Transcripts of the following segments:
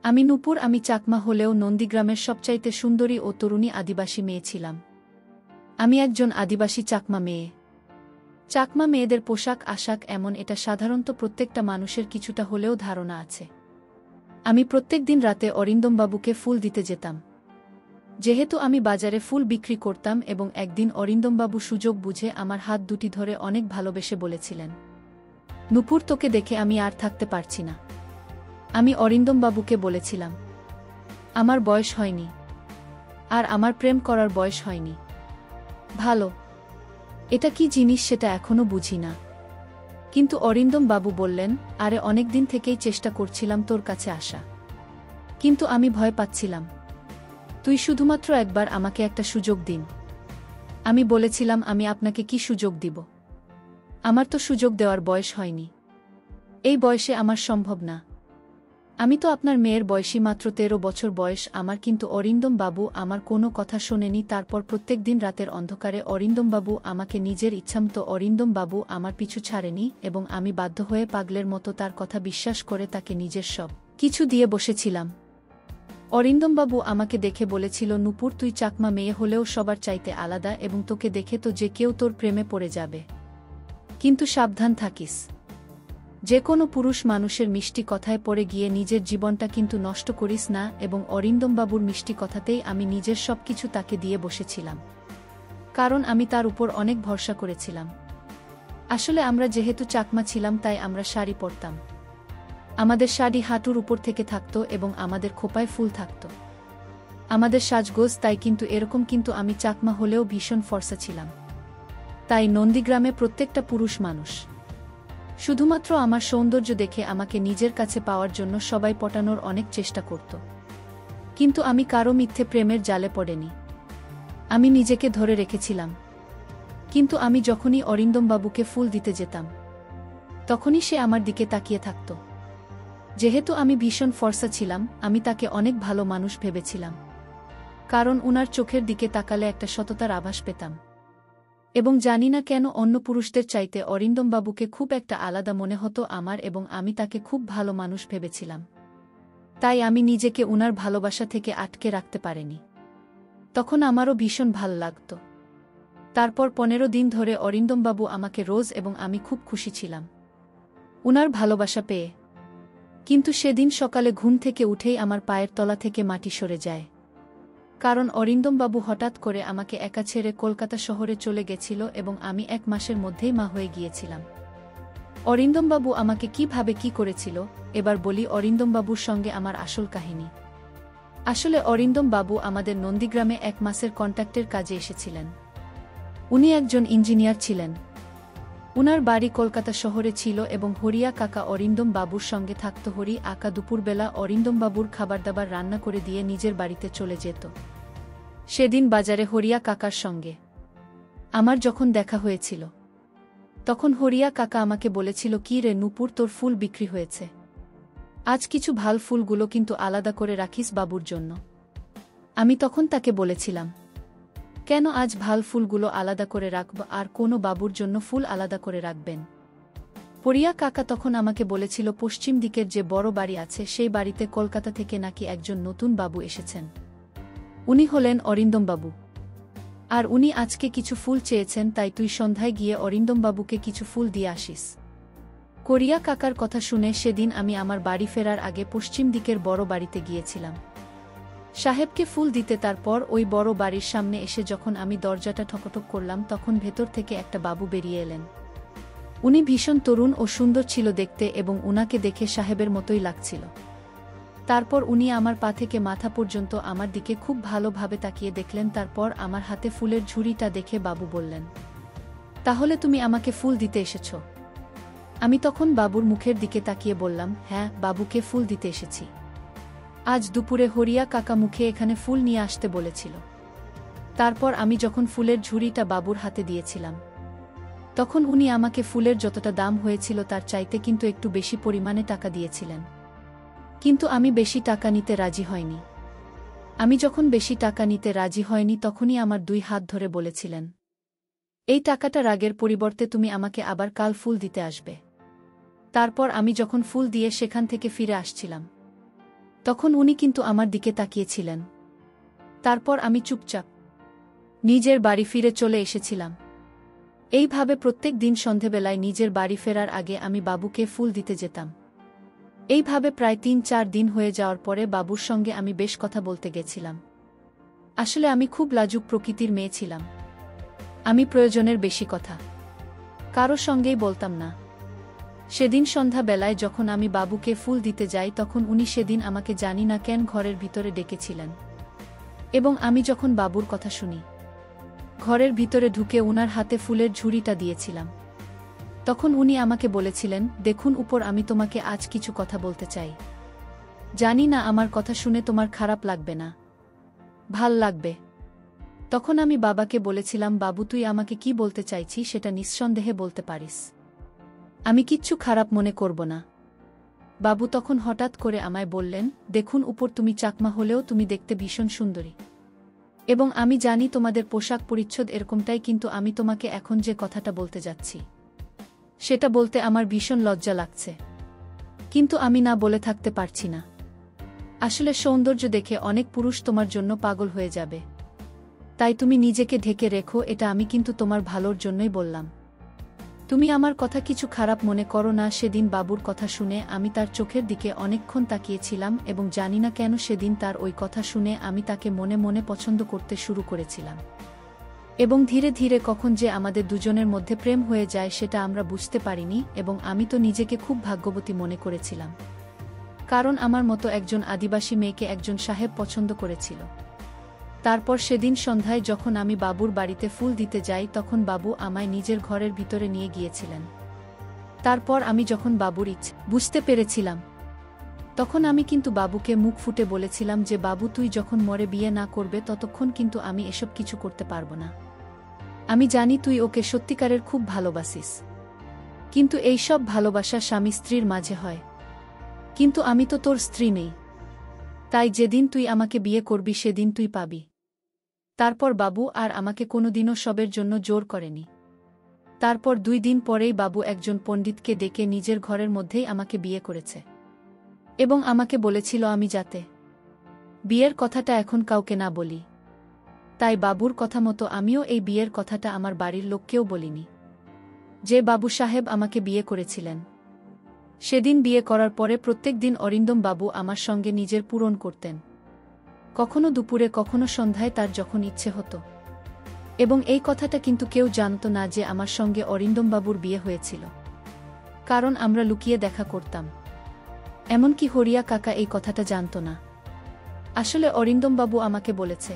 আমি নূপুর। আমি চাকমা হলেও নন্দীগ্রামের সবচাইতে সুন্দরী ও তরুণী আদিবাসী মেয়ে ছিলাম। আমি একজন আদিবাসী চাকমা মেয়ে। চাকমা মেয়েদের পোশাক আশাক এমন, এটা সাধারণত প্রত্যেকটা মানুষের কিছুটা হলেও ধারণা আছে। আমি প্রত্যেক দিন রাতে অরিন্দমবাবুকে ফুল দিতে যেতাম। যেহেতু আমি বাজারে ফুল বিক্রি করতাম, এবং একদিন অরিন্দমবাবু সুযোগ বুঝে আমার হাত দুটি ধরে অনেক ভালোবেসে বলেছিলেন, নূপুর, তোকে দেখে আমি আর থাকতে পারছি না। আমি অরিন্দমবাবুকে বলেছিলাম, আমার বয়স হয়নি, আর আমার প্রেম করার বয়স হয়নি। ভালো, এটা কি জিনিস সেটা এখনো বুঝি না। কিন্তু অরিন্দমবাবু বললেন, আরে অনেকদিন থেকেই চেষ্টা করছিলাম তোর কাছে আসা, কিন্তু আমি ভয় পাচ্ছিলাম। তুই শুধুমাত্র একবার আমাকে একটা সুযোগ দিন। আমি বলেছিলাম, আমি আপনাকে কি সুযোগ দিব? আমার তো সুযোগ দেওয়ার বয়স হয়নি। এই বয়সে আমার সম্ভব না। আমি তো আপনার মেয়ের বয়সী, মাত্র 13 বছর বয়স আমার। কিন্তু অরিন্দমবাবু আমার কোনো কথা শোনেনি। তারপর প্রত্যেক দিন রাতের অন্ধকারে অরিন্দমবাবু আমাকে নিজের ইচ্ছামতো, অরিন্দমবাবু আমার পিছু ছাড়েনি, এবং আমি বাধ্য হয়ে পাগলের মতো তার কথা বিশ্বাস করে তাকে নিজের সব কিছু দিয়ে বসেছিলাম। অরিন্দমবাবু আমাকে দেখে বলেছিল, নূপুর, তুই চাকমা মেয়ে হলেও সবার চাইতে আলাদা, এবং তোকে দেখে তো যে কেউ তোর প্রেমে পড়ে যাবে। কিন্তু সাবধান থাকিস। যে কোনো পুরুষ মানুষের মিষ্টি কথায় পড়ে গিয়ে নিজের জীবনটা কিন্তু নষ্ট করিস না। এবং অরিন্দমবাবুর মিষ্টি কথাতেই আমি নিজের সবকিছু তাকে দিয়ে বসেছিলাম, কারণ আমি তার উপর অনেক ভরসা করেছিলাম। আসলে আমরা যেহেতু চাকমা ছিলাম, তাই আমরা শাড়ি পরতাম। আমাদের শাড়ি হাঁটুর উপর থেকে থাকত, এবং আমাদের খোপায় ফুল থাকত। আমাদের সাজগোজ তাই কিন্তু এরকম। কিন্তু আমি চাকমা হলেও ভীষণ ফর্সা ছিলাম। তাই নন্দীগ্রামে প্রত্যেকটা পুরুষ মানুষ শুধুমাত্র আমার সৌন্দর্য দেখে আমাকে নিজের কাছে পাওয়ার জন্য সবাই পটানোর অনেক চেষ্টা করত। কিন্তু আমি কারো মিথ্যে প্রেমের জালে পড়েনি। আমি নিজেকে ধরে রেখেছিলাম। কিন্তু আমি যখনই অরিন্দমবাবুকে ফুল দিতে যেতাম, তখনই সে আমার দিকে তাকিয়ে থাকত। যেহেতু আমি ভীষণ ফর্সা ছিলাম, আমি তাকে অনেক ভালো মানুষ ভেবেছিলাম, কারণ উনার চোখের দিকে তাকালে একটা সততার আভাস পেতাম। এবং জানি না কেন অন্য পুরুষদের চাইতে অরিন্দমবাবুকে খুব একটা আলাদা মনে হতো আমার, এবং আমি তাকে খুব ভালো মানুষ ভেবেছিলাম। তাই আমি নিজেকে উনার ভালোবাসা থেকে আটকে রাখতে পারিনি। তখন আমারও ভীষণ ভাল লাগত। তারপর 15 দিন ধরে অরিন্দমবাবু আমাকে রোজ, এবং আমি খুব খুশি ছিলাম উনার ভালোবাসা পেয়ে। কিন্তু সেদিন সকালে ঘুম থেকে উঠেই আমার পায়ের তলা থেকে মাটি সরে যায়, কারণ অরিন্দমবাবু হঠাৎ করে আমাকে একা ছেড়ে কলকাতা শহরে চলে গেছিল, এবং আমি 1 মাসের মধ্যেই মা হয়ে গিয়েছিলাম। অরিন্দমবাবু আমাকে কিভাবে কি করেছিল, এবার বলি অরিন্দমবাবুর সঙ্গে আমার আসল কাহিনী। আসলে অরিন্দমবাবু আমাদের নন্দীগ্রামে 1 মাসের কন্ট্রাক্টের কাজে এসেছিলেন। উনি একজন ইঞ্জিনিয়ার ছিলেন। উনার বাড়ি কলকাতা শহরে ছিল, এবং হরিয়া কাকা অরিন্দমবাবুর সঙ্গে থাকত। হরি আকা দুপুরবেলা অরিন্দমবাবুর খাবারদাবার রান্না করে দিয়ে নিজের বাড়িতে চলে যেত। সেদিন বাজারে হরিয়া কাকার সঙ্গে আমার যখন দেখা হয়েছিল, তখন হরিয়া কাকা আমাকে বলেছিল, কি রে নূপুর, তোর ফুল বিক্রি হয়েছে। আজ কিছু ভাল ফুলগুলো কিন্তু আলাদা করে রাখিস বাবুর জন্য। আমি তখন তাকে বলেছিলাম, কেন আজ ভাল ফুলগুলো আলাদা করে রাখব, আর কোনো বাবুর জন্য ফুল আলাদা করে রাখবেন? হরিয়া কাকা তখন আমাকে বলেছিল, পশ্চিম দিকের যে বড় বাড়ি আছে, সেই বাড়িতে কলকাতা থেকে নাকি একজন নতুন বাবু এসেছেন। উনি হলেন অরিন্দমবাবু, আর উনি আজকে কিছু ফুল চেয়েছেন। তাই তুই সন্ধ্যায় গিয়ে অরিন্দমবাবুকে কিছু ফুল দিয়ে আসিস। হরিয়া কাকার কথা শুনে সেদিন আমি আমার বাড়ি ফেরার আগে পশ্চিম দিকের বড় বাড়িতে গিয়েছিলাম সাহেবকে ফুল দিতে। তারপর ওই বড় বাড়ির সামনে এসে যখন আমি দরজাটা ঠকঠক করলাম, তখন ভেতর থেকে একটা বাবু বেরিয়ে এলেন। উনি ভীষণ তরুণ ও সুন্দর ছিল দেখতে, এবং উনাকে দেখে সাহেবের মতোই লাগছিল। তারপর উনি আমার পা থেকে মাথা পর্যন্ত আমার দিকে খুব ভালোভাবে তাকিয়ে দেখলেন। তারপর আমার হাতে ফুলের ঝুড়িটা দেখে বাবু বললেন, তাহলে তুমি আমাকে ফুল দিতে এসেছ? আমি তখন বাবুর মুখের দিকে তাকিয়ে বললাম, হ্যাঁ, বাবুকে ফুল দিতে এসেছি। আজ দুপুরে হরিয়া কাকা মুখে এখানে ফুল নিয়ে আসতে বলেছিল। তারপর আমি যখন ফুলের ঝুড়িটা বাবুর হাতে দিয়েছিলাম, তখন উনি আমাকে ফুলের যতটা দাম হয়েছিল তার চাইতে কিন্তু একটু বেশি পরিমাণে টাকা দিয়েছিলেন। কিন্তু আমি বেশি টাকা নিতে রাজি হয়নি। আমি যখন বেশি টাকা নিতে রাজি হয়নি, তখনই আমার 2 হাত ধরে বলেছিলেন, এই টাকাটা রাগের পরিবর্তে তুমি আমাকে আবার কাল ফুল দিতে আসবে। তারপর আমি যখন ফুল দিয়ে সেখান থেকে ফিরে আসছিলাম, তখন উনি কিন্তু আমার দিকে তাকিয়েছিলেন। তারপর আমি চুপচাপ নিজের বাড়ি ফিরে চলে এসেছিলাম। এইভাবে প্রত্যেক দিন সন্ধেবেলায় নিজের বাড়ি ফেরার আগে আমি বাবুকে ফুল দিতে যেতাম। এইভাবে প্রায় ৩-৪ দিন হয়ে যাওয়ার পরে বাবুর সঙ্গে আমি বেশ কথা বলতে গেছিলাম। আসলে আমি খুব লাজুক প্রকৃতির মেয়ে ছিলাম। আমি প্রয়োজনের বেশি কথা কারো সঙ্গেই বলতাম না। সেদিন সন্ধ্যা বেলায় যখন আমি বাবুকে ফুল দিতে যাই তখন উনি সেদিন আমাকে জানি না কেন ঘরের ভিতরে ডেকেছিলেন। এবং আমি যখন বাবুর কথা শুনি, ঘরের ভিতরে ঢুকে উনার হাতে ফুলের ঝুড়িটা দিয়েছিলাম। তখন উনি আমাকে বলেছিলেন, দেখুন উপর, আমি তোমাকে আজ কিছু কথা বলতে চাই। জানি না আমার কথা শুনে তোমার খারাপ লাগবে না, ভাল লাগবে। তখন আমি বাবাকে বলেছিলাম, বাবু তুই আমাকে কি বলতে চাইছি সেটা নিঃসন্দেহে বলতে পারিস, আমি কিচ্ছু খারাপ মনে করব না। বাবু তখন হঠাৎ করে আমায় বললেন, দেখুন উপর, তুমি চাকমা হলেও তুমি দেখতে ভীষণ সুন্দরী, এবং আমি জানি তোমাদের পোশাক পরিচ্ছদ এরকমটাই, কিন্তু আমি তোমাকে এখন যে কথাটা বলতে যাচ্ছি সেটা বলতে আমার ভীষণ লজ্জা লাগছে, কিন্তু আমি না বলে থাকতে পারছি না। আসলে সৌন্দর্য দেখে অনেক পুরুষ তোমার জন্য পাগল হয়ে যাবে, তাই তুমি নিজেকে ঢেকে রেখো, এটা আমি কিন্তু তোমার ভালোর জন্যই বললাম। তুমি আমার কথা কিছু খারাপ মনে করো না। সেদিন বাবুর কথা শুনে আমি তার চোখের দিকে অনেকক্ষণ তাকিয়েছিলাম এবং জানি না কেন সেদিন তার ওই কথা শুনে আমি তাকে মনে মনে পছন্দ করতে শুরু করেছিলাম। এবং ধীরে ধীরে কখন যে আমাদের দুজনের মধ্যে প্রেম হয়ে যায় সেটা আমরা বুঝতে পারিনি, এবং আমি তো নিজেকে খুব ভাগ্যবতী মনে করেছিলাম, কারণ আমার মতো একজন আদিবাসী মেয়েকে একজন সাহেব পছন্দ করেছিল। তারপর সেদিন সন্ধ্যায় যখন আমি বাবুর বাড়িতে ফুল দিতে যাই তখন বাবু আমায় নিজের ঘরের ভিতরে নিয়ে গিয়েছিলেন। তারপর আমি যখন বাবুর ইচ্ছে বুঝতে পেরেছিলাম, তখন আমি কিন্তু বাবুকে মুখ ফুটে বলেছিলাম যে বাবু তুই যখন মরে বিয়ে না করবে ততক্ষণ কিন্তু আমি এসব কিছু করতে পারব না। আমি জানি তুই ওকে সত্যিকারের খুব ভালোবাসিস, কিন্তু এই সব ভালোবাসা স্বামী স্ত্রীর মাঝে হয়, কিন্তু আমি তো তোর স্ত্রী নেই, তাই যেদিন তুই আমাকে বিয়ে করবি সেদিন তুই পাবি। তারপর বাবু আর আমাকে কোনোদিনও সবের জন্য জোর করেনি। তারপর 2 দিন পরেই বাবু একজন পণ্ডিতকে ডেকে নিজের ঘরের মধ্যেই আমাকে বিয়ে করেছে, এবং আমাকে বলেছিল আমি যাতে বিয়ের কথাটা এখন কাউকে না বলি। তাই বাবুর কথা মতো আমিও এই বিয়ের কথাটা আমার বাড়ির লোককেও বলিনি। যে বাবু সাহেব আমাকে বিয়ে করেছিলেন, সেদিন বিয়ে করার পরে প্রত্যেক দিন অরিন্দম বাবু আমার সঙ্গে নিজের পূরণ করতেন, কখনো দুপুরে কখনো সন্ধ্যায়, তার যখন ইচ্ছে হতো। এবং এই কথাটা কিন্তু কেউ জানত না যে আমার সঙ্গে অরিন্দম বাবুর বিয়ে হয়েছিল, কারণ আমরা লুকিয়ে দেখা করতাম। এমনকি হরিয়া কাকা এই কথাটা জানত না। আসলে অরিন্দম বাবু আমাকে বলেছে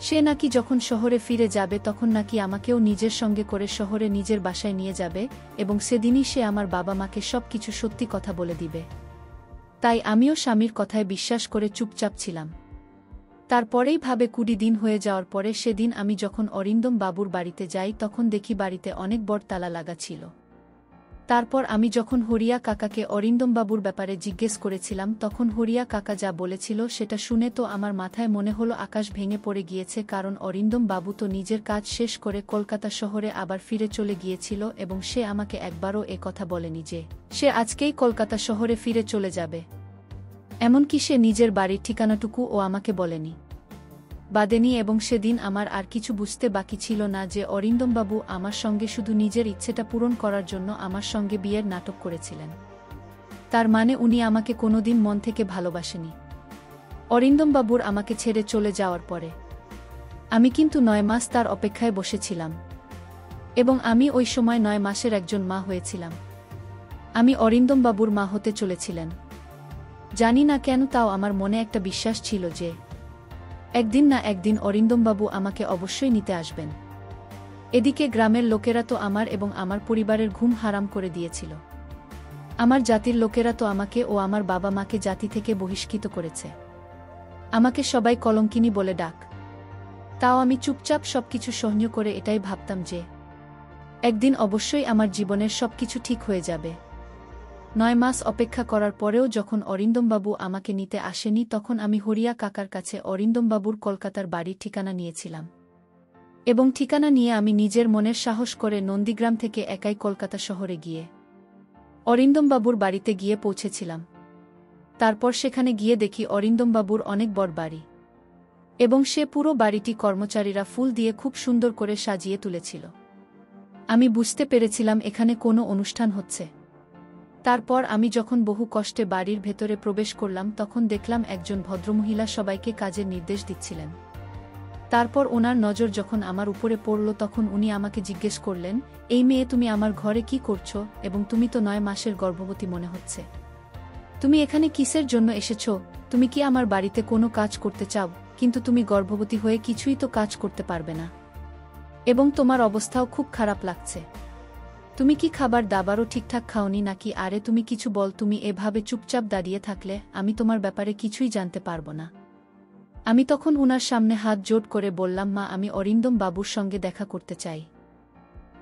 সে নাকি যখন শহরে ফিরে যাবে তখন নাকি আমাকেও নিজের সঙ্গে করে শহরে নিজের বাসায় নিয়ে যাবে, এবং সেদিনই সে আমার বাবা মাকে সব কিছু সত্যি কথা বলে দিবে। তাই আমিও স্বামীর কথায় বিশ্বাস করে চুপচাপ ছিলাম। তারপরেই ভাবে 20 দিন হয়ে যাওয়ার পরে সেদিন আমি যখন অরিন্দম বাবুর বাড়িতে যাই তখন দেখি বাড়িতে অনেক বড় তালা লাগা ছিল। তারপর আমি যখন হরিয়া কাকাকে অরিন্দম বাবুর ব্যাপারে জিজ্ঞেস করেছিলাম তখন হরিয়া কাকা যা বলেছিল সেটা শুনে তো আমার মাথায় মনে হলো আকাশ ভেঙে পড়ে গিয়েছে, কারণ অরিন্দম বাবু তো নিজের কাজ শেষ করে কলকাতা শহরে আবার ফিরে চলে গিয়েছিল, এবং সে আমাকে একবারও এ কথা বলেনি যে সে আজকেই কলকাতা শহরে ফিরে চলে যাবে। এমনকি সে নিজের বাড়ির ঠিকানাটুকু ও আমাকে বলেনি, বাদেনি। এবং সেদিন আমার আর কিছু বুঝতে বাকি ছিল না যে অরিন্দমবাবু আমার সঙ্গে শুধু নিজের ইচ্ছেটা পূরণ করার জন্য আমার সঙ্গে বিয়ের নাটক করেছিলেন। তার মানে উনি আমাকে কোনোদিন মন থেকে ভালোবাসেনি। অরিন্দমবাবুর আমাকে ছেড়ে চলে যাওয়ার পরে আমি কিন্তু 9 মাস তার অপেক্ষায় বসেছিলাম, এবং আমি ওই সময় 9 মাসের একজন মা হয়েছিলাম। আমি অরিন্দমবাবুর মা হতে চলেছিলেন। জানি না কেন, তাও আমার মনে একটা বিশ্বাস ছিল যে একদিন না একদিন অরিন্দমবাবু আমাকে অবশ্যই নিতে আসবেন। এদিকে গ্রামের লোকেরা তো আমার এবং আমার পরিবারের ঘুম হারাম করে দিয়েছিল। আমার জাতির লোকেরা তো আমাকে ও আমার বাবা মাকে জাতি থেকে বহিষ্কৃত করেছে। আমাকে সবাই কলঙ্কিনী বলে ডাক। তাও আমি চুপচাপ সবকিছু সহ্য করে এটাই ভাবতাম যে একদিন অবশ্যই আমার জীবনের সবকিছু ঠিক হয়ে যাবে। 9 মাস অপেক্ষা করার পরেও যখন অরিন্দমবাবু আমাকে নিতে আসেনি তখন আমি হরিয়া কাকার কাছে অরিন্দমবাবুর কলকাতার বাড়ির ঠিকানা নিয়েছিলাম, এবং ঠিকানা নিয়ে আমি নিজের মনের সাহস করে নন্দীগ্রাম থেকে একাই কলকাতা শহরে গিয়ে অরিন্দমবাবুর বাড়িতে গিয়ে পৌঁছেছিলাম। তারপর সেখানে গিয়ে দেখি অরিন্দমবাবুর অনেক বড় বাড়ি, এবং সে পুরো বাড়িটি কর্মচারীরা ফুল দিয়ে খুব সুন্দর করে সাজিয়ে তুলেছিল। আমি বুঝতে পেরেছিলাম এখানে কোনো অনুষ্ঠান হচ্ছে। তারপর আমি যখন বহু কষ্টে বাড়ির ভেতরে প্রবেশ করলাম তখন দেখলাম একজন ভদ্রমহিলা সবাইকে কাজের নির্দেশ দিচ্ছিলেন। তারপর ওনার নজর যখন আমার উপরে পড়ল তখন উনি আমাকে জিজ্ঞেস করলেন, এই মেয়ে তুমি আমার ঘরে কি করছো, এবং তুমি তো 9 মাসের গর্ভবতী মনে হচ্ছে। তুমি এখানে কিসের জন্য এসেছ? তুমি কি আমার বাড়িতে কোনো কাজ করতে চাও? কিন্তু তুমি গর্ভবতী হয়ে কিছুই তো কাজ করতে পারবে না, এবং তোমার অবস্থাও খুব খারাপ লাগছে। তুমি কি খাবার দাবারও ঠিকঠাক খাওনি নাকি? আরে তুমি কিছু বল, তুমি এভাবে চুপচাপ দাঁড়িয়ে থাকলে আমি তোমার ব্যাপারে কিছুই জানতে পারবো না। আমি তখন উনার সামনে হাত জোড় করে বললাম, মা, আমি অরিন্দম বাবুর সঙ্গে দেখা করতে চাই।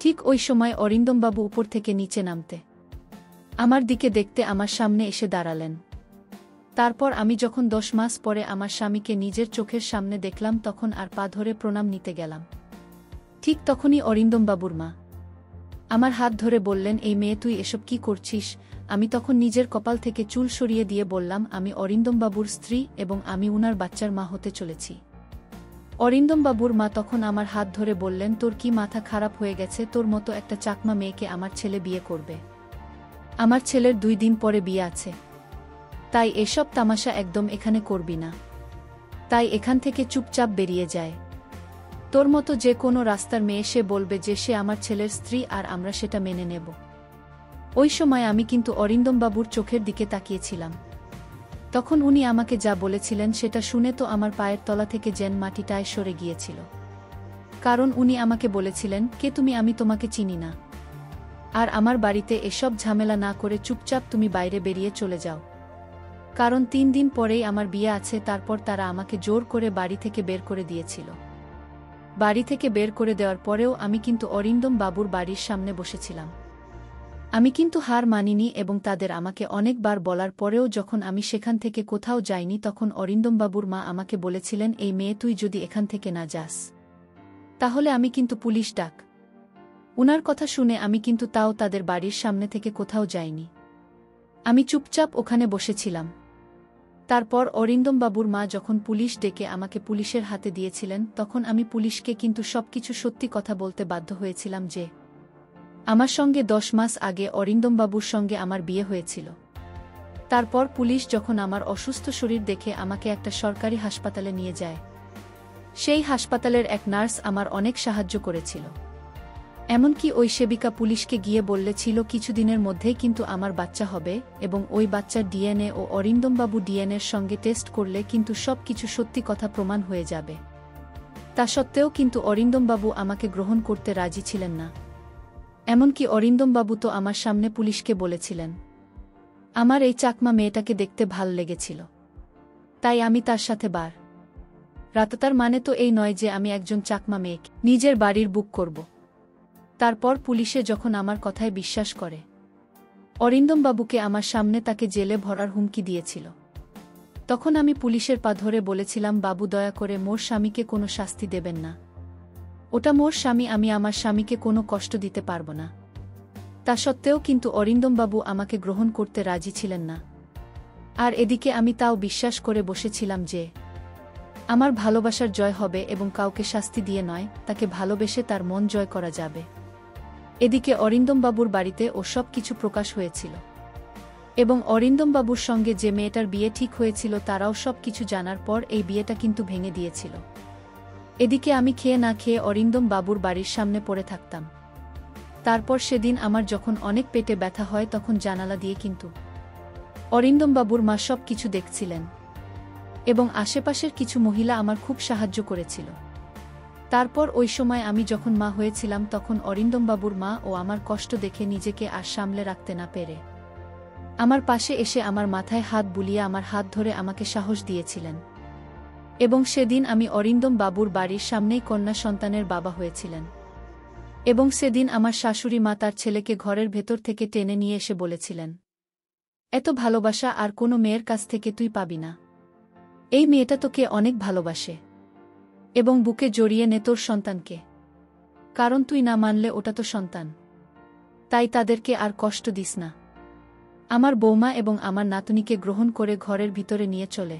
ঠিক ওই সময় অরিন্দম বাবু উপর থেকে নিচে নামতে আমার দিকে দেখতে আমার সামনে এসে দাঁড়ালেন। তারপর আমি যখন 10 মাস পরে আমার স্বামীকে নিজের চোখের সামনে দেখলাম তখন আর পা ধরে প্রণাম নিতে গেলাম। ঠিক তখনই অরিন্দম বাবুর মা আমার হাত ধরে বললেন, এই মেয়ে তুই এসব কি করছিস? আমি তখন নিজের কপাল থেকে চুল সরিয়ে দিয়ে বললাম, আমি অরিন্দমবাবুর স্ত্রী এবং আমি উনার বাচ্চার মা হতে চলেছি। অরিন্দমবাবুর মা তখন আমার হাত ধরে বললেন, তোর কি মাথা খারাপ হয়ে গেছে? তোর মতো একটা চাকমা মেয়েকে আমার ছেলে বিয়ে করবে? আমার ছেলের 2 দিন পরে বিয়ে আছে, তাই এসব তামাশা একদম এখানে করবি না। তাই এখান থেকে চুপচাপ বেরিয়ে যায়। তোর মতো যে কোনো রাস্তার মেয়ে সে বলবে যে সে আমার ছেলের স্ত্রী আর আমরা সেটা মেনে নেব। ওই সময় আমি কিন্তু অরিন্দমবাবুর চোখের দিকে তাকিয়েছিলাম। তখন উনি আমাকে যা বলেছিলেন সেটা শুনে তো আমার পায়ের তলা থেকে যেন মাটিটায় সরে গিয়েছিল। কারণ উনি আমাকে বলেছিলেন, কে তুমি? আমি তোমাকে চিনি না। আর আমার বাড়িতে এসব ঝামেলা না করে চুপচাপ তুমি বাইরে বেরিয়ে চলে যাও। কারণ 3 দিন পরেই আমার বিয়ে আছে। তারপর তারা আমাকে জোর করে বাড়ি থেকে বের করে দিয়েছিল। বাড়ি থেকে বের করে দেওয়ার পরেও আমি কিন্তু অরিন্দম বাবুর বাড়ির সামনে বসেছিলাম। আমি কিন্তু হার মানিনি এবং তাদের আমাকে অনেকবার বলার পরেও যখন আমি সেখান থেকে কোথাও যাইনি তখন অরিন্দমবাবুর মা আমাকে বলেছিলেন, এই মেয়ে তুই যদি এখান থেকে না যাস তাহলে আমি কিন্তু পুলিশ ডাক। উনার কথা শুনে আমি কিন্তু তাও তাদের বাড়ির সামনে থেকে কোথাও যাইনি। আমি চুপচাপ ওখানে বসেছিলাম। তারপর অরিন্দমবাবুর মা যখন পুলিশ ডেকে আমাকে পুলিশের হাতে দিয়েছিলেন তখন আমি পুলিশকে কিন্তু সবকিছু সত্যি কথা বলতে বাধ্য হয়েছিলাম যে আমার সঙ্গে 10 মাস আগে অরিন্দমবাবুর সঙ্গে আমার বিয়ে হয়েছিল। তারপর পুলিশ যখন আমার অসুস্থ শরীর দেখে আমাকে একটা সরকারি হাসপাতালে নিয়ে যায়, সেই হাসপাতালের এক নার্স আমার অনেক সাহায্য করেছিল। এমনকি ওই সেবিকা পুলিশকে গিয়ে বললেছিল কিছুদিনের মধ্যেই কিন্তু আমার বাচ্চা হবে এবং ওই বাচ্চার ডিএনএ ও অরিন্দমবাবু ডিএনএর সঙ্গে টেস্ট করলে কিন্তু সব কিছু সত্যি কথা প্রমাণ হয়ে যাবে। তা সত্ত্বেও কিন্তু অরিন্দমবাবু আমাকে গ্রহণ করতে রাজি ছিলেন না। এমনকি অরিন্দমবাবু তো আমার সামনে পুলিশকে বলেছিলেন, আমার এই চাকমা মেয়েটাকে দেখতে ভাল লেগেছিল, তাই আমি তার সাথে রাতার মানে তো এই নয় যে আমি একজন চাকমা মেয়েকে নিজের বাড়ির বুক করব। তারপর পুলিশে যখন আমার কথায় বিশ্বাস করে, অরিন্দমবাবুকে আমার সামনে তাকে জেলে ভরার হুমকি দিয়েছিল, তখন আমি পুলিশের পা ধরে বলেছিলাম, বাবু দয়া করে মোর স্বামীকে কোনো শাস্তি দেবেন না। ওটা মোর স্বামী, আমি আমার স্বামীকে কোনো কষ্ট দিতে পারব না। তা সত্ত্বেও কিন্তু অরিন্দমবাবু আমাকে গ্রহণ করতে রাজি ছিলেন না। আর এদিকে আমি তাও বিশ্বাস করে বসেছিলাম যে আমার ভালোবাসার জয় হবে এবং কাউকে শাস্তি দিয়ে নয়, তাকে ভালোবেসে তার মন জয় করা যাবে। এদিকে অরিন্দমবাবুর বাড়িতে ও সব কিছু প্রকাশ হয়েছিল এবং অরিন্দমবাবুর সঙ্গে যে মেয়েটার বিয়ে ঠিক হয়েছিল তারাও সব কিছু জানার পর এই বিয়েটা কিন্তু ভেঙে দিয়েছিল। এদিকে আমি খেয়ে না খেয়ে অরিন্দমবাবুর বাড়ির সামনে পড়ে থাকতাম। তারপর সেদিন আমার যখন অনেক পেটে ব্যথা হয় তখন জানালা দিয়ে কিন্তু অরিন্দমবাবুর মা সব কিছু দেখছিলেন এবং আশেপাশের কিছু মহিলা আমার খুব সাহায্য করেছিল। তারপর ওই সময় আমি যখন মা হয়েছিলাম তখন অরিন্দমবাবুর মা ও আমার কষ্ট দেখে নিজেকে আর সামলে রাখতে না পেরে আমার পাশে এসে আমার মাথায় হাত বুলিয়ে আমার হাত ধরে আমাকে সাহস দিয়েছিলেন। এবং সেদিন আমি অরিন্দমবাবুর বাড়ির সামনেই কন্যা সন্তানের বাবা হয়েছিলেন। এবং সেদিন আমার শাশুড়ি মা তার ছেলেকে ঘরের ভেতর থেকে টেনে নিয়ে এসে বলেছিলেন, এত ভালোবাসা আর কোনো মেয়ের কাছ থেকে তুই পাবি না। এই মেয়েটা তোকে অনেক ভালোবাসে এবং বুকে জড়িয়ে নে তোর সন্তানকে, কারণ তুই না মানলে ওটা তো সন্তান, তাই তাদেরকে আর কষ্ট দিস না। আমার বৌমা এবং আমার নাতনিকে গ্রহণ করে ঘরের ভিতরে নিয়ে চলে।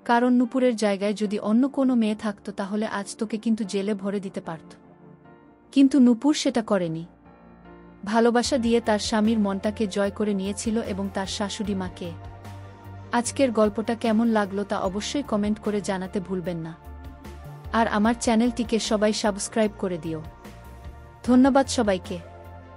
কারণ নূপুরের জায়গায় যদি অন্য কোনো মেয়ে থাকত তাহলে আজ তোকে কিন্তু জেলে ভরে দিতে পারত। কিন্তু নূপুর সেটা করেনি। ভালোবাসা দিয়ে তার স্বামীর মনটাকে জয় করে নিয়েছিল এবং তার শাশুড়ি মাকে। আজকের গল্পটা কেমন লাগলো তা অবশ্যই কমেন্ট করে জানাতে ভুলবেন না। আর আমার চ্যানেলটিকে সবাই সাবস্ক্রাইব করে দিও। ধন্যবাদ সবাইকে।